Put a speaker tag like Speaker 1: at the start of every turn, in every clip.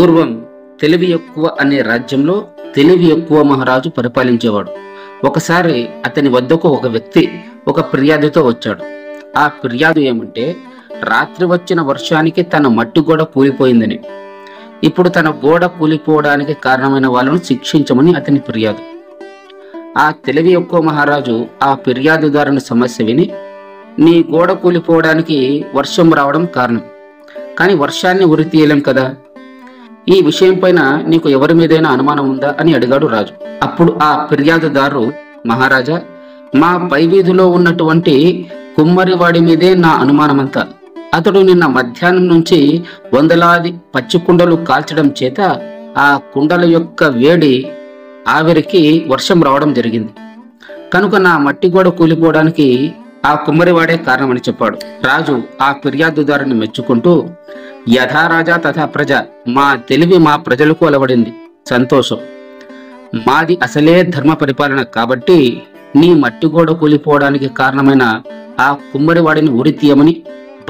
Speaker 1: పూర్వం తెలివి ఎక్కువ అనే రాజ్యంలో తెలివి ఎక్కువ మహారాజు పరిపాలించేవాడు. ఒకసారి అతని వద్దకు ఒక వ్యక్తి ఒక ఫిర్యాదుతో వచ్చాడు. ఆ ఫిర్యాదు ఏమంటే, రాత్రి వచ్చిన వర్షానికి తన మట్టి గోడ కూలిపోయిందని, ఇప్పుడు తన గోడ కూలిపోవడానికి కారణమైన వాళ్ళను శిక్షించమని అతని ఫిర్యాదు. ఆ తెలివి ఎక్కువ మహారాజు ఆ ఫిర్యాదుదారుని సమస్య విని, నీ గోడ కూలిపోవడానికి వర్షం రావడం కారణం, కానీ వర్షాన్ని ఉరి తీయలేం కదా, ఈ విషయం పైన నీకు ఎవరి మీదైనా అనుమానం ఉందా అని అడిగాడు రాజు. అప్పుడు ఆ ఫిర్యాదుదారు, మహారాజా, మా పై వీధిలో ఉన్నటువంటి కుమ్మరివాడి మీదే నా అనుమానమంతా. అతడు నిన్న మధ్యాహ్నం నుంచి వందలాది పచ్చి కుండలు కాల్చడం చేత ఆ కుండల యొక్క వేడి ఆవిరికి వర్షం రావడం జరిగింది, కనుక నా మట్టి గోడ కూలిపోవడానికి ఆ కుమ్మరివాడే కారణమని చెప్పాడు. రాజు ఆ ఫిర్యాదుదారుని మెచ్చుకుంటూ, యథా రాజా తథా ప్రజ, మా తెలివి మా ప్రజలకు అలవడింది, సంతోషం. మాది అసలే ధర్మ పరిపాలన కాబట్టి నీ మట్టి గోడ కూలిపోవడానికి కారణమైన ఆ కుమ్మరివాడిని ఉరి తీయమని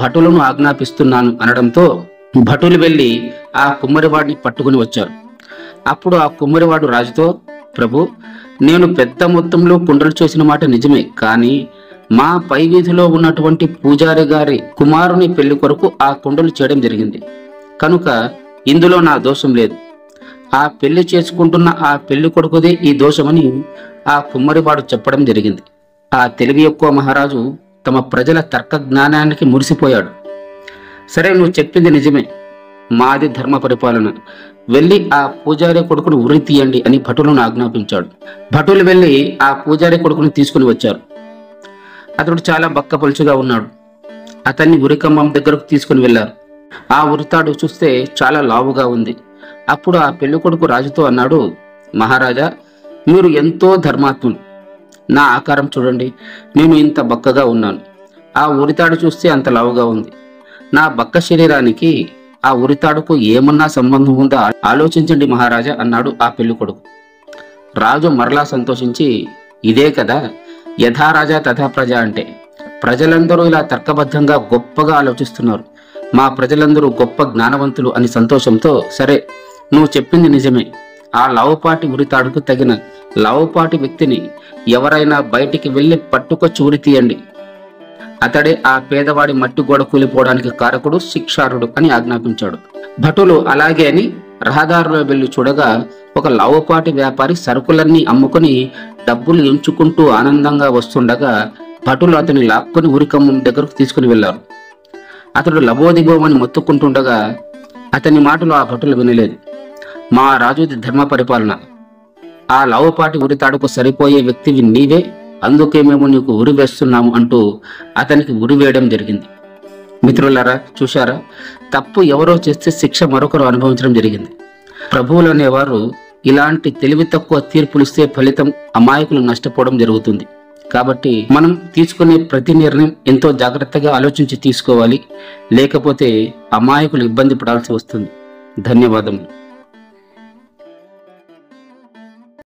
Speaker 1: భటులను ఆజ్ఞాపిస్తున్నాను అనడంతో భటులు వెళ్లి ఆ కుమ్మరివాడిని పట్టుకుని వచ్చారు. అప్పుడు ఆ కుమ్మరివాడు రాజుతో, ప్రభు, నేను పెద్ద మొత్తంలో కుండలు చేసిన మాట నిజమే, కానీ మా పై వీధిలో ఉన్నటువంటి పూజారి గారి కుమారుని పెళ్లి కొరకు ఆ కుండలు చేయడం జరిగింది, కనుక ఇందులో నా దోషం లేదు. ఆ పెళ్లి చేసుకుంటున్న ఆ పెళ్లి కొడుకుదే ఈ దోషమని ఆ కుమ్మరివాడు చెప్పడం జరిగింది. ఆ తెలివి ఎక్కువ మహారాజు తమ ప్రజల తర్క జ్ఞానానికి మురిసిపోయాడు. సరే, నువ్వు చెప్పింది నిజమే, మాది ధర్మ పరిపాలన, వెళ్ళి ఆ పూజారి కొడుకును ఉరి తీయండి అని భటులను ఆజ్ఞాపించాడు. భటులు వెళ్ళి ఆ పూజారి కొడుకుని తీసుకుని వచ్చారు. అతడు చాలా బక్కపలుచుగా ఉన్నాడు. అతన్ని ఉరికంబం దగ్గరకు తీసుకుని వెళ్ళారు. ఆ ఉరితాడు చూస్తే చాలా లావుగా ఉంది. అప్పుడు ఆ పెళ్లి కొడుకు రాజుతో అన్నాడు, మహారాజా, మీరు ఎంతో ధర్మాత్ములు, నా ఆకారం చూడండి, నేను ఇంత బక్కగా ఉన్నాను, ఆ ఉరితాడు చూస్తే అంత లావుగా ఉంది, నా బక్క శరీరానికి ఆ ఉరితాడుకు ఏమన్నా సంబంధం ఉందా ఆలోచించండి మహారాజా అన్నాడు ఆ పెళ్లి కొడుకు. రాజు మరలా సంతోషించి, ఇదే కదా యథా రాజా తథా ప్రజ అంటే, ప్రజలందరూ ఇలా తర్కబద్ధంగా గొప్పగా ఆలోచిస్తున్నారు, మా ప్రజలందరూ గొప్ప జ్ఞానవంతులు అని సంతోషంతో, సరే, నువ్వు చెప్పింది నిజమే, ఆ లావుపాటి ఉరితాడుకు తగిన లావుపాటి వ్యక్తిని ఎవరైనా బయటికి వెళ్ళి పట్టుకొచ్చి ఉరి తీయండి, అతడే ఆ పేదవాడి మట్టి గోడ కూలిపోవడానికి కారకుడు, శిక్షారుడు అని ఆజ్ఞాపించాడు. భటులు అలాగే అని రహదారిలో వెళ్ళి చూడగా ఒక లావుపాటి వ్యాపారి సరుకులన్నీ అమ్ముకుని డబ్బులు ఎంచుకుంటూ ఆనందంగా వస్తుండగా భటులు అతని లాక్కొని ఉరికమ్మం దగ్గరకు తీసుకుని వెళ్లారు. అతడు లబోదిబోమని మొత్తుకుంటుండగా అతని మాటలు ఆ భటులు వినలేదు. మా రాజుది ధర్మ పరిపాలన, ఆ లావుపాటి ఉరితాడుకు సరిపోయే వ్యక్తివి నీవే, అందుకే మేము నీకు ఉరి వేస్తున్నాము అంటూ అతనికి ఉరి వేయడం జరిగింది. మిత్రులారా, చూశారా, తప్పు ఎవరో చేస్తే శిక్ష మరొకరు అనుభవించడం జరిగింది. ప్రభువులు అనేవారు ఇలాంటి తెలివి తక్కువ తీర్పులు ఇస్తే ఫలితం అమాయకులు నష్టపోవడం జరుగుతుంది. కాబట్టి మనం తీసుకునే ప్రతి నిర్ణయం ఎంతో జాగ్రత్తగా ఆలోచించి తీసుకోవాలి, లేకపోతే అమాయకులు ఇబ్బంది పడాల్సి వస్తుంది. ధన్యవాదములు.